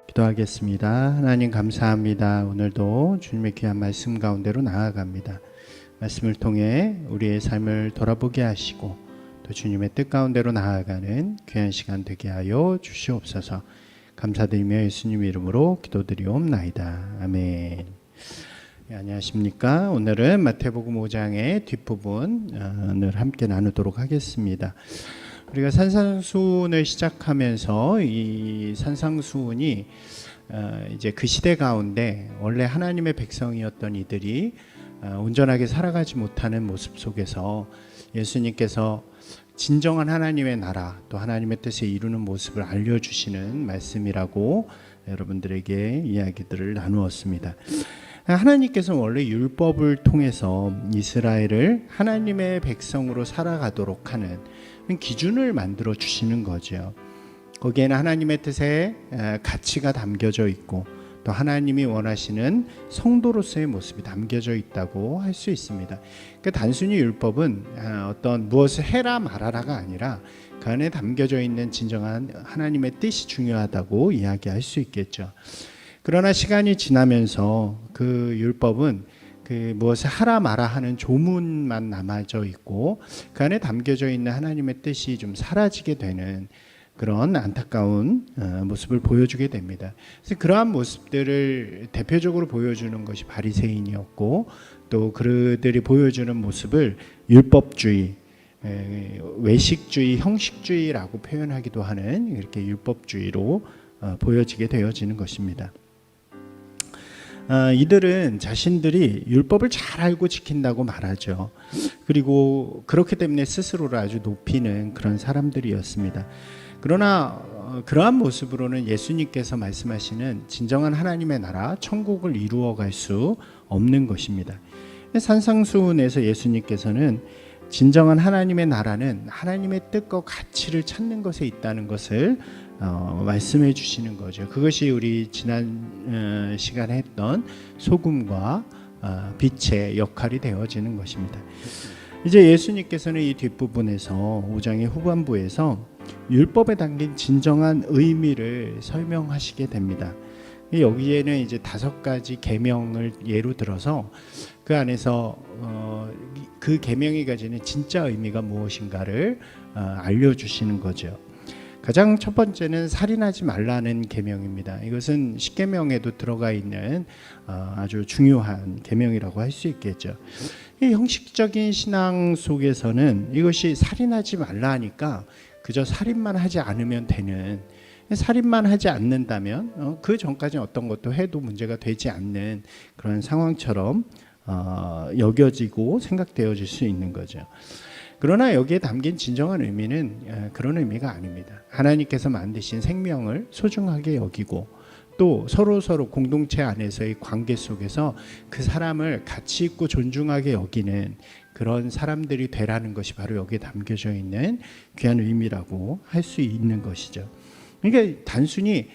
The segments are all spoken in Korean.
기도하겠습니다. 하나님 감사합니다. 오늘도 주님의 귀한 말씀 가운데로 나아갑니다. 말씀을 통해 우리의 삶을 돌아보게 하시고 또 주님의 뜻 가운데로 나아가는 귀한 시간 되게 하여 주시옵소서. 감사드리며 예수님 이름으로 기도드리옵나이다. 아멘. 네, 안녕하십니까? 오늘은 마태복음 5장의 뒷부분을 함께 나누도록 하겠습니다. 우리가 산상수훈을 시작하면서 이 산상수훈이 이제 그 시대 가운데 원래 하나님의 백성이었던 이들이 온전하게 살아가지 못하는 모습 속에서 예수님께서 진정한 하나님의 나라 또 하나님의 뜻을 이루는 모습을 알려주시는 말씀이라고 여러분들에게 이야기들을 나누었습니다. 하나님께서 원래 율법을 통해서 이스라엘을 하나님의 백성으로 살아가도록 하는 기준을 만들어 주시는 거죠. 거기에는 하나님의 뜻에 가치가 담겨져 있고 또 하나님이 원하시는 성도로서의 모습이 담겨져 있다고 할 수 있습니다. 그러니까 단순히 율법은 어떤 무엇을 해라 말아라가 아니라 그 안에 담겨져 있는 진정한 하나님의 뜻이 중요하다고 이야기할 수 있겠죠. 그러나 시간이 지나면서 그 율법은 그 무엇을 하라 마라 하는 조문만 남아져 있고 그 안에 담겨져 있는 하나님의 뜻이 좀 사라지게 되는 그런 안타까운 모습을 보여주게 됩니다. 그래서 그러한 모습들을 대표적으로 보여주는 것이 바리새인이었고 또 그들이 보여주는 모습을 율법주의, 외식주의, 형식주의라고 표현하기도 하는 이렇게 율법주의로 보여지게 되어지는 것입니다. 이들은 자신들이 율법을 잘 알고 지킨다고 말하죠. 그리고 그렇기 때문에 스스로를 아주 높이는 그런 사람들이었습니다. 그러나 그러한 모습으로는 예수님께서 말씀하시는 진정한 하나님의 나라, 천국을 이루어갈 수 없는 것입니다. 산상수훈에서 예수님께서는 진정한 하나님의 나라는 하나님의 뜻과 가치를 찾는 것에 있다는 것을 말씀해 주시는 거죠. 그것이 우리 지난 시간에 했던 소금과 빛의 역할이 되어지는 것입니다. 이제 예수님께서는 이 뒷부분에서 5장의 후반부에서 율법에 담긴 진정한 의미를 설명하시게 됩니다. 여기에는 이제 5가지 계명을 예로 들어서 그 안에서 그 계명이 가지는 진짜 의미가 무엇인가를 알려주시는 거죠. 가장 첫 번째는 살인하지 말라는 계명입니다. 이것은 십계명에도 들어가 있는 아주 중요한 계명이라고 할 수 있겠죠. 이 형식적인 신앙 속에서는 이것이 살인하지 말라 하니까 그저 살인만 하지 않으면 되는, 살인만 하지 않는다면 그 전까지는 어떤 것도 해도 문제가 되지 않는 그런 상황처럼 여겨지고 생각되어질 수 있는 거죠. 그러나 여기에 담긴 진정한 의미는 그런 의미가 아닙니다. 하나님께서 만드신 생명을 소중하게 여기고 또 서로 공동체 안에서의 관계 속에서 그 사람을 가치 있고 존중하게 여기는 그런 사람들이 되라는 것이 바로 여기에 담겨져 있는 귀한 의미라고 할 수 있는 것이죠. 그러니까 단순히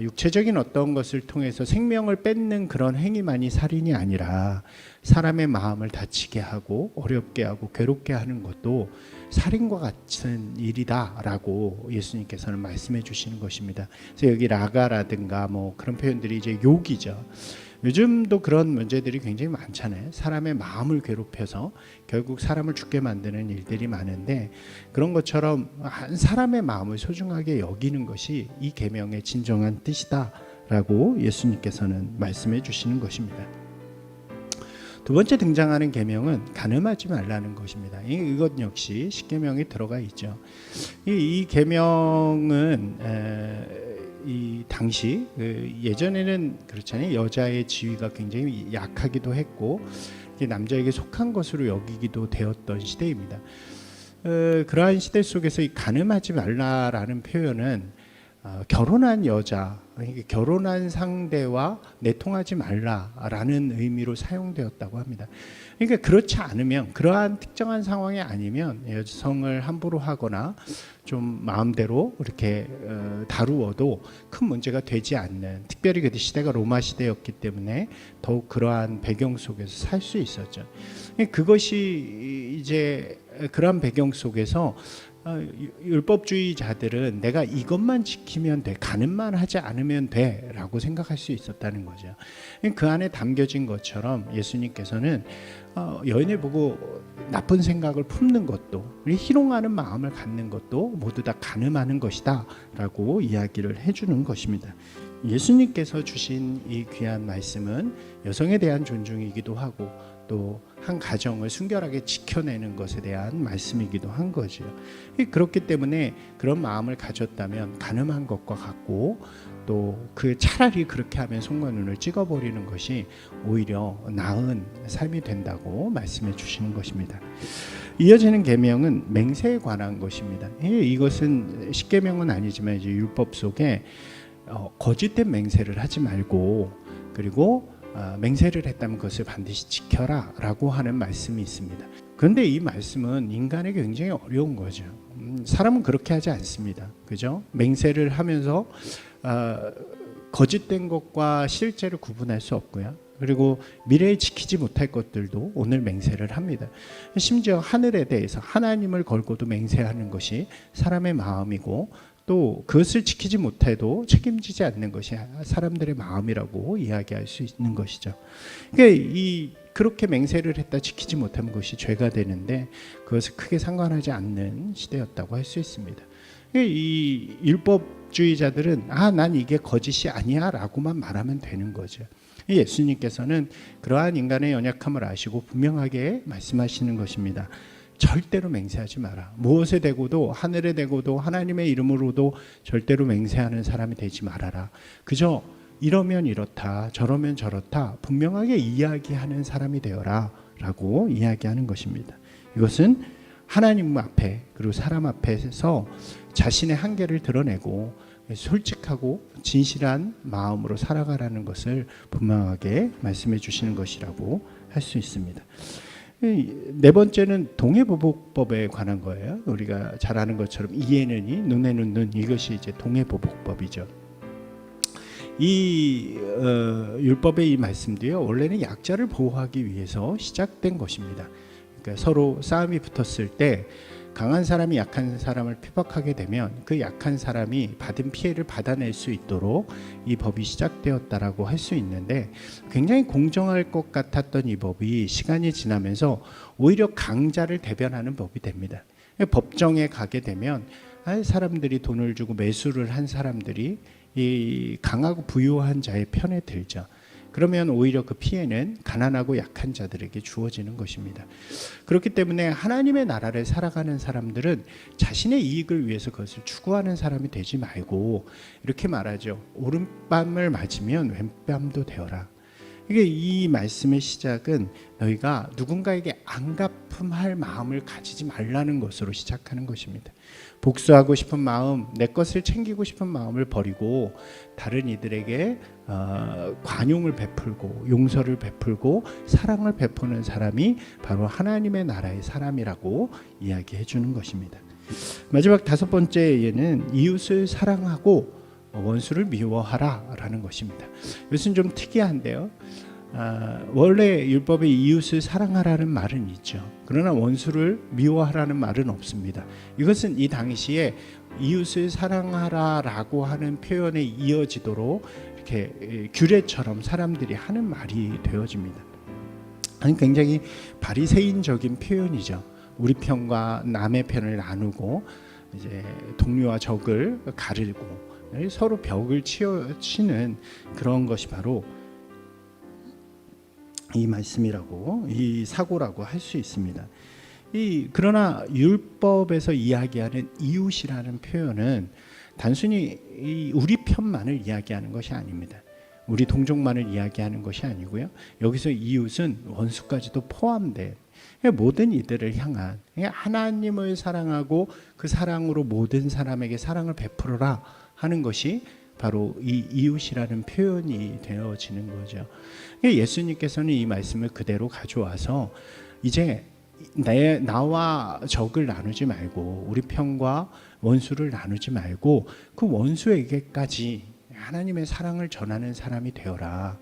육체적인 어떤 것을 통해서 생명을 뺏는 그런 행위만이 살인이 아니라 사람의 마음을 다치게 하고 어렵게 하고 괴롭게 하는 것도 살인과 같은 일이다라고 예수님께서는 말씀해 주시는 것입니다. 그래서 여기 라가라든가 뭐 그런 표현들이 이제 욕이죠. 요즘도 그런 문제들이 굉장히 많잖아요. 사람의 마음을 괴롭혀서 결국 사람을 죽게 만드는 일들이 많은데 그런 것처럼 한 사람의 마음을 소중하게 여기는 것이 이 계명의 진정한 뜻이다라고 예수님께서는 말씀해 주시는 것입니다. 두 번째 등장하는 계명은 간음하지 말라는 것입니다. 이것 역시 십계명에 들어가 있죠. 이 계명은 이 당시 예전에는 그렇잖아요. 여자의 지위가 굉장히 약하기도 했고 남자에게 속한 것으로 여기기도 되었던 시대입니다. 그러한 시대 속에서 이 간음하지 말라라는 표현은 결혼한 여자, 결혼한 상대와 내통하지 말라라는 의미로 사용되었다고 합니다. 그러니까 그렇지 않으면, 그러한 특정한 상황이 아니면 여성을 함부로 하거나 좀 마음대로 이렇게 다루어도 큰 문제가 되지 않는, 특별히 그 시대가 로마 시대였기 때문에 더욱 그러한 배경 속에서 살 수 있었죠. 그것이 이제 그러한 배경 속에서 율법주의자들은 내가 이것만 지키면 돼, 가늠만 하지 않으면 돼라고 생각할 수 있었다는 거죠. 그 안에 담겨진 것처럼 예수님께서는 여인을 보고 나쁜 생각을 품는 것도, 희롱하는 마음을 갖는 것도 모두 다 가늠하는 것이다 라고 이야기를 해주는 것입니다. 예수님께서 주신 이 귀한 말씀은 여성에 대한 존중이기도 하고 또 한 가정을 순결하게 지켜내는 것에 대한 말씀이기도 한 거죠. 그렇기 때문에 그런 마음을 가졌다면 가늠한 것과 같고, 또 그 차라리 그렇게 하면 손과 눈을 찍어버리는 것이 오히려 나은 삶이 된다고 말씀해 주시는 것입니다. 이어지는 계명은 맹세에 관한 것입니다. 이것은 십계명은 아니지만 이제 율법 속에 거짓된 맹세를 하지 말고, 그리고 맹세를 했다면 그것을 반드시 지켜라 라고 하는 말씀이 있습니다. 그런데 이 말씀은 인간에게 굉장히 어려운 거죠. 사람은 그렇게 하지 않습니다. 그죠? 맹세를 하면서 거짓된 것과 실제를 구분할 수 없고요. 그리고 미래에 지키지 못할 것들도 오늘 맹세를 합니다. 심지어 하늘에 대해서 하나님을 걸고도 맹세하는 것이 사람의 마음이고, 또 그것을 지키지 못해도 책임지지 않는 것이 사람들의 마음이라고 이야기할 수 있는 것이죠. 그러니까 그렇게 맹세를 했다 지키지 못하면 그것이 죄가 되는데, 그것을 크게 상관하지 않는 시대였다고 할 수 있습니다. 이 율법주의자들은 난 이게 거짓이 아니야 라고만 말하면 되는 거죠. 예수님께서는 그러한 인간의 연약함을 아시고 분명하게 말씀하시는 것입니다. 절대로 맹세하지 마라. 무엇에 대고도, 하늘에 대고도, 하나님의 이름으로도 절대로 맹세하는 사람이 되지 말아라. 그저 이러면 이렇다, 저러면 저렇다 분명하게 이야기하는 사람이 되어라 라고 이야기하는 것입니다. 이것은 하나님 앞에 그리고 사람 앞에서 자신의 한계를 드러내고 솔직하고 진실한 마음으로 살아가라는 것을 분명하게 말씀해 주시는 것이라고 할 수 있습니다. 네 번째는 동해보복법에 관한 거예요. 우리가 잘 아는 것처럼 이에는 이, 눈에는 눈, 이것이 이제 동해보복법이죠. 이 율법의 이 말씀도요, 원래는 약자를 보호하기 위해서 시작된 것입니다. 그러니까 서로 싸움이 붙었을 때 강한 사람이 약한 사람을 피박하게 되면 그 약한 사람이 받은 피해를 받아낼 수 있도록 이 법이 시작되었다라고 할 수 있는데, 굉장히 공정할 것 같았던 이 법이 시간이 지나면서 오히려 강자를 대변하는 법이 됩니다. 법정에 가게 되면 사람들이 돈을 주고 매수를 한 사람들이 이 강하고 부유한 자의 편에 들죠. 그러면 오히려 그 피해는 가난하고 약한 자들에게 주어지는 것입니다. 그렇기 때문에 하나님의 나라를 살아가는 사람들은 자신의 이익을 위해서 그것을 추구하는 사람이 되지 말고, 이렇게 말하죠. 오른뺨을 맞으면 왼뺨도 되어라. 이게 이 말씀의 시작은 너희가 누군가에게 안갚음할 마음을 가지지 말라는 것으로 시작하는 것입니다. 복수하고 싶은 마음, 내 것을 챙기고 싶은 마음을 버리고 다른 이들에게 관용을 베풀고 용서를 베풀고 사랑을 베푸는 사람이 바로 하나님의 나라의 사람이라고 이야기해 주는 것입니다. 마지막 다섯 번째에는 이웃을 사랑하고 원수를 미워하라 라는 것입니다. 이것은 좀 특이한데요. 원래 율법에 이웃을 사랑하라는 말은 있죠. 그러나 원수를 미워하라는 말은 없습니다. 이것은 이 당시에 이웃을 사랑하라라고 하는 표현에 이어지도록 이렇게 규례처럼 사람들이 하는 말이 되어집니다. 굉장히 바리새인적인 표현이죠. 우리 편과 남의 편을 나누고 이제 동료와 적을 가르고 서로 벽을 치는 그런 것이 바로 이 말씀이라고, 이 사고라고 할 수 있습니다. 그러나 율법에서 이야기하는 이웃이라는 표현은 단순히 우리 편만을 이야기하는 것이 아닙니다. 우리 동족만을 이야기하는 것이 아니고요. 여기서 이웃은 원수까지도 포함된 모든 이들을 향한, 하나님을 사랑하고 그 사랑으로 모든 사람에게 사랑을 베풀어라 하는 것이 바로 이 이웃이라는 표현이 되어지는 거죠. 예수님께서는 이 말씀을 그대로 가져와서 이제 나와 적을 나누지 말고 우리 편과 원수를 나누지 말고 그 원수에게까지 하나님의 사랑을 전하는 사람이 되어라.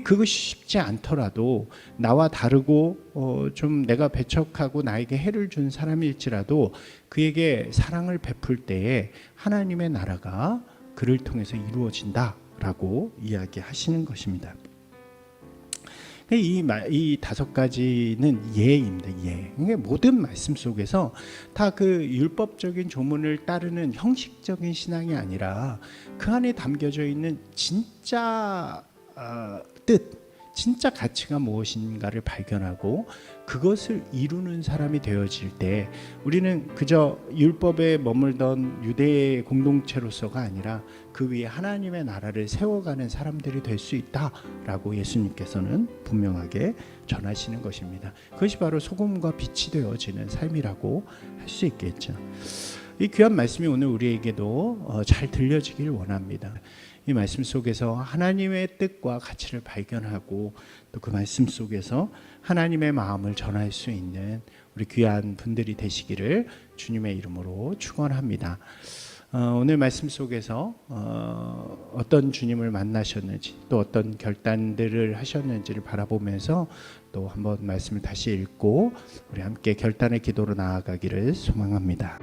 그것이 쉽지 않더라도 나와 다르고 좀 내가 배척하고 나에게 해를 준 사람일지라도 그에게 사랑을 베풀 때에 하나님의 나라가 그를 통해서 이루어진다라고 이야기하시는 것입니다. 이 5가지는 예입니다. 예. 모든 말씀 속에서 다 그 율법적인 조문을 따르는 형식적인 신앙이 아니라 그 안에 담겨져 있는 진짜 뜻, 진짜 가치가 무엇인가를 발견하고 그것을 이루는 사람이 되어질 때 우리는 그저 율법에 머물던 유대의 공동체로서가 아니라 그 위에 하나님의 나라를 세워가는 사람들이 될 수 있다라고 예수님께서는 분명하게 전하시는 것입니다. 그것이 바로 소금과 빛이 되어지는 삶이라고 할 수 있겠죠. 이 귀한 말씀이 오늘 우리에게도 잘 들려지길 원합니다. 이 말씀 속에서 하나님의 뜻과 가치를 발견하고 또 그 말씀 속에서 하나님의 마음을 전할 수 있는 우리 귀한 분들이 되시기를 주님의 이름으로 축원합니다. 오늘 말씀 속에서 어떤 주님을 만나셨는지 또 어떤 결단들을 하셨는지를 바라보면서 또 한번 말씀을 다시 읽고 우리 함께 결단의 기도로 나아가기를 소망합니다.